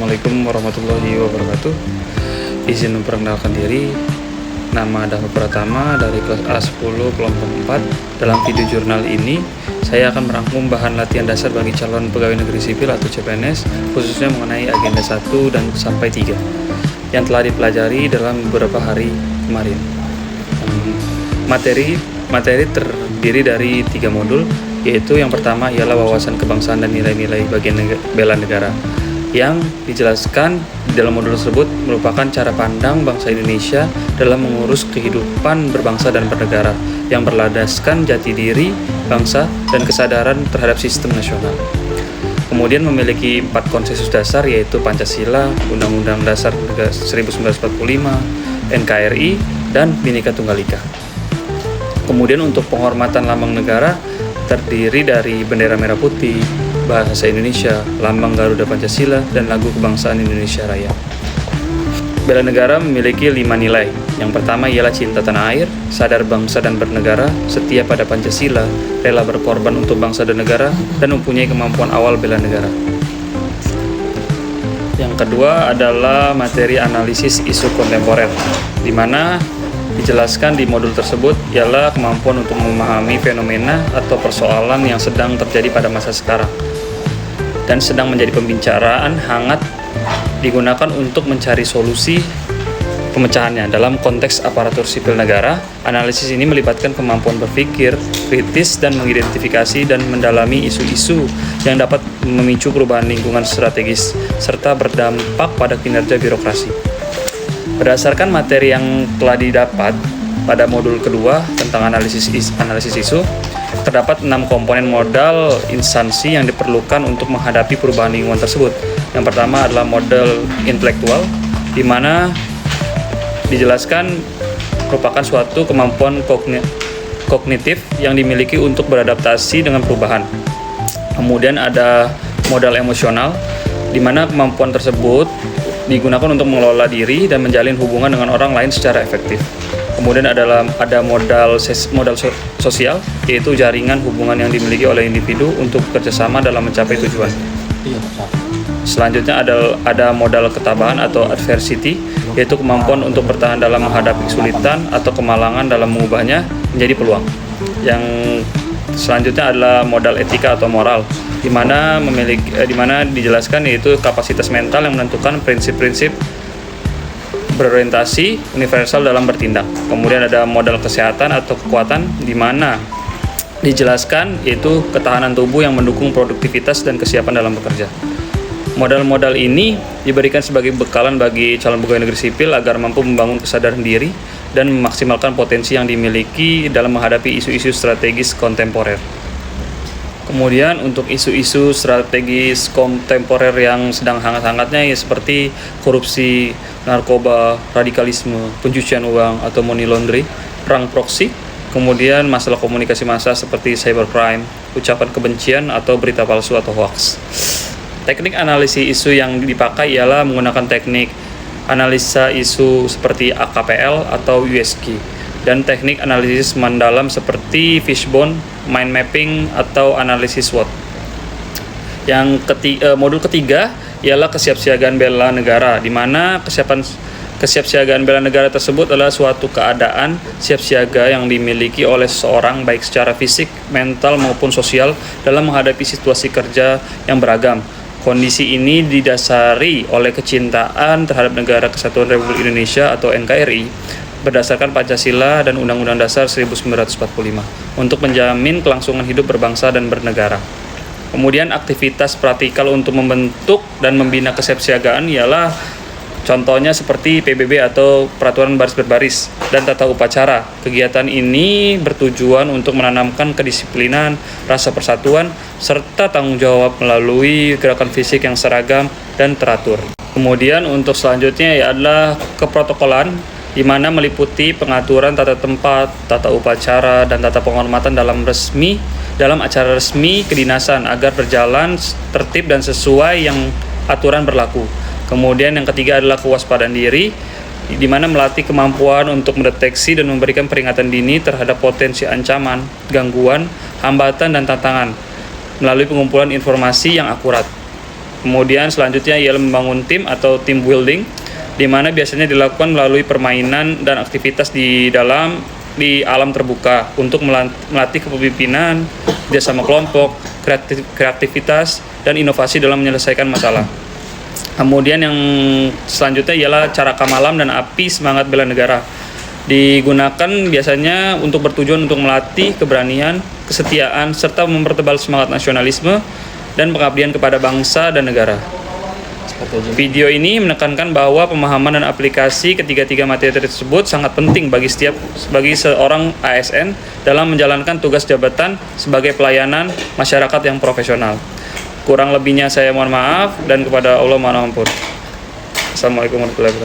Assalamualaikum warahmatullahi wabarakatuh. Izin memperkenalkan diri. Nama David Pratama dari kelas A10 kelompok 4. Dalam video jurnal ini, saya akan merangkum bahan latihan dasar bagi calon pegawai negeri sipil atau CPNS, khususnya mengenai agenda 1 dan sampai 3 yang telah dipelajari dalam beberapa hari kemarin. Materi terdiri dari 3 modul, yaitu yang pertama ialah wawasan kebangsaan dan nilai-nilai bagian bela negara. Yang dijelaskan di dalam modul tersebut merupakan cara pandang bangsa Indonesia dalam mengurus kehidupan berbangsa dan bernegara yang berlandaskan jati diri bangsa dan kesadaran terhadap sistem nasional. Kemudian memiliki 4 konsensus dasar, yaitu Pancasila, Undang-Undang Dasar 1945, NKRI, dan Bhinneka Tunggal Ika. Kemudian untuk penghormatan lambang negara terdiri dari bendera merah putih, bahasa Indonesia, lambang Garuda Pancasila, dan lagu kebangsaan Indonesia Raya. Bela negara memiliki 5 nilai. Yang pertama ialah cinta tanah air, sadar bangsa dan bernegara, setia pada Pancasila, rela berkorban untuk bangsa dan negara, dan mempunyai kemampuan awal bela negara. Yang kedua adalah materi analisis isu kontemporer, di mana dijelaskan di modul tersebut ialah kemampuan untuk memahami fenomena atau persoalan yang sedang terjadi pada masa sekarang dan sedang menjadi pembicaraan hangat digunakan untuk mencari solusi pemecahannya. Dalam konteks aparatur sipil negara, analisis ini melibatkan kemampuan berpikir kritis dan mengidentifikasi dan mendalami isu-isu yang dapat memicu perubahan lingkungan strategis serta berdampak pada kinerja birokrasi. Berdasarkan materi yang telah didapat pada modul kedua tentang analisis isu, terdapat 6 komponen modal instansi yang diperlukan untuk menghadapi perubahan lingkungan tersebut. Yang pertama adalah modal intelektual, di mana dijelaskan merupakan suatu kemampuan kognitif yang dimiliki untuk beradaptasi dengan perubahan. Kemudian ada modal emosional, di mana kemampuan tersebut digunakan untuk mengelola diri dan menjalin hubungan dengan orang lain secara efektif. Kemudian ada modal sosial, yaitu jaringan hubungan yang dimiliki oleh individu untuk bekerjasama dalam mencapai tujuan. Selanjutnya ada modal ketabahan atau adversity, yaitu kemampuan untuk bertahan dalam menghadapi kesulitan atau kemalangan dalam mengubahnya menjadi peluang. Yang selanjutnya adalah modal etika atau moral, di mana dijelaskan yaitu kapasitas mental yang menentukan prinsip-prinsip berorientasi universal dalam bertindak. Kemudian ada modal kesehatan atau kekuatan, di mana dijelaskan yaitu ketahanan tubuh yang mendukung produktivitas dan kesiapan dalam bekerja. Modal-modal ini diberikan sebagai bekalan bagi calon pegawai negeri sipil agar mampu membangun kesadaran diri dan memaksimalkan potensi yang dimiliki dalam menghadapi isu-isu strategis kontemporer. Kemudian untuk isu-isu strategis kontemporer yang sedang hangat-hangatnya ya seperti korupsi, narkoba, radikalisme, pencucian uang atau money laundering, perang proksi, kemudian masalah komunikasi massa seperti cybercrime, ucapan kebencian atau berita palsu atau hoax. Teknik analisis isu yang dipakai ialah menggunakan teknik analisa isu seperti AKPL atau USG, dan teknik analisis mendalam seperti fishbone, mind mapping, atau analisis SWOT. Modul ketiga ialah kesiapsiagaan bela negara, di mana kesiapsiagaan bela negara tersebut adalah suatu keadaan siap siaga yang dimiliki oleh seseorang baik secara fisik, mental, maupun sosial dalam menghadapi situasi kerja yang beragam. Kondisi ini didasari oleh kecintaan terhadap Negara Kesatuan Republik Indonesia atau NKRI berdasarkan Pancasila dan Undang-Undang Dasar 1945 untuk menjamin kelangsungan hidup berbangsa dan bernegara. Kemudian aktivitas praktikal untuk membentuk dan membina kesiapsiagaan ialah contohnya seperti PBB atau Peraturan Baris Berbaris dan tata upacara. Kegiatan ini bertujuan untuk menanamkan kedisiplinan, rasa persatuan, serta tanggung jawab melalui gerakan fisik yang seragam dan teratur. Kemudian untuk selanjutnya adalah keprotokolan, di mana meliputi pengaturan tata tempat, tata upacara, dan tata penghormatan dalam acara resmi kedinasan agar berjalan tertib dan sesuai yang aturan berlaku. Kemudian yang ketiga adalah kewaspadaan diri, di mana melatih kemampuan untuk mendeteksi dan memberikan peringatan dini terhadap potensi ancaman, gangguan, hambatan, dan tantangan melalui pengumpulan informasi yang akurat. Kemudian selanjutnya ialah membangun tim atau team building, di mana biasanya dilakukan melalui permainan dan aktivitas di alam terbuka untuk melatih kepemimpinan, kerjasama kelompok, kreativitas, dan inovasi dalam menyelesaikan masalah. Kemudian yang selanjutnya ialah caraka malam dan api semangat bela negara. Digunakan biasanya untuk bertujuan untuk melatih keberanian, kesetiaan, serta mempertebal semangat nasionalisme dan pengabdian kepada bangsa dan negara. Video ini menekankan bahwa pemahaman dan aplikasi ketiga-tiga materi tersebut sangat penting bagi seorang ASN dalam menjalankan tugas jabatan sebagai pelayanan masyarakat yang profesional. Kurang lebihnya saya mohon maaf, dan kepada Allah mohon ampun. Assalamualaikum warahmatullahi wabarakatuh.